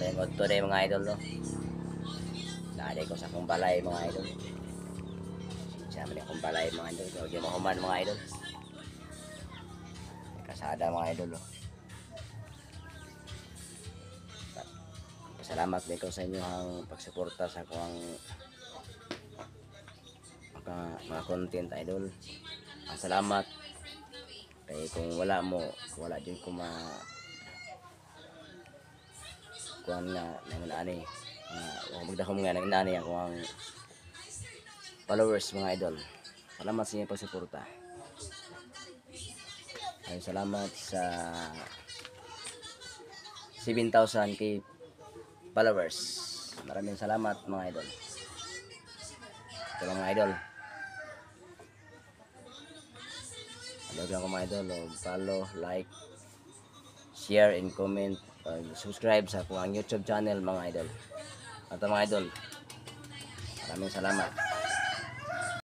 Lingkod to day mga idol no. Dali ko sa akong balay mga idol. Siya man akong balay mga idol. So, di mahuman mga idol. Kasada mga idol no. Salamat din ko sa inyo ang pagsuporta sa akong mga content idol. Ang salamat. Kaya kung wala mo, wala din ko kuan nga nangunani magdahom nga nangunani ako ang followers mga idol. Salamat sa inyong pagsuporta. Ay salamat sa 7,000 k followers. Maraming salamat mga idol. Ito lang mga idol. Hello lang mga idol. Follow, like, share, and comment. Subscribe sa akong YouTube channel mga idol. At mga idol, maraming salamat.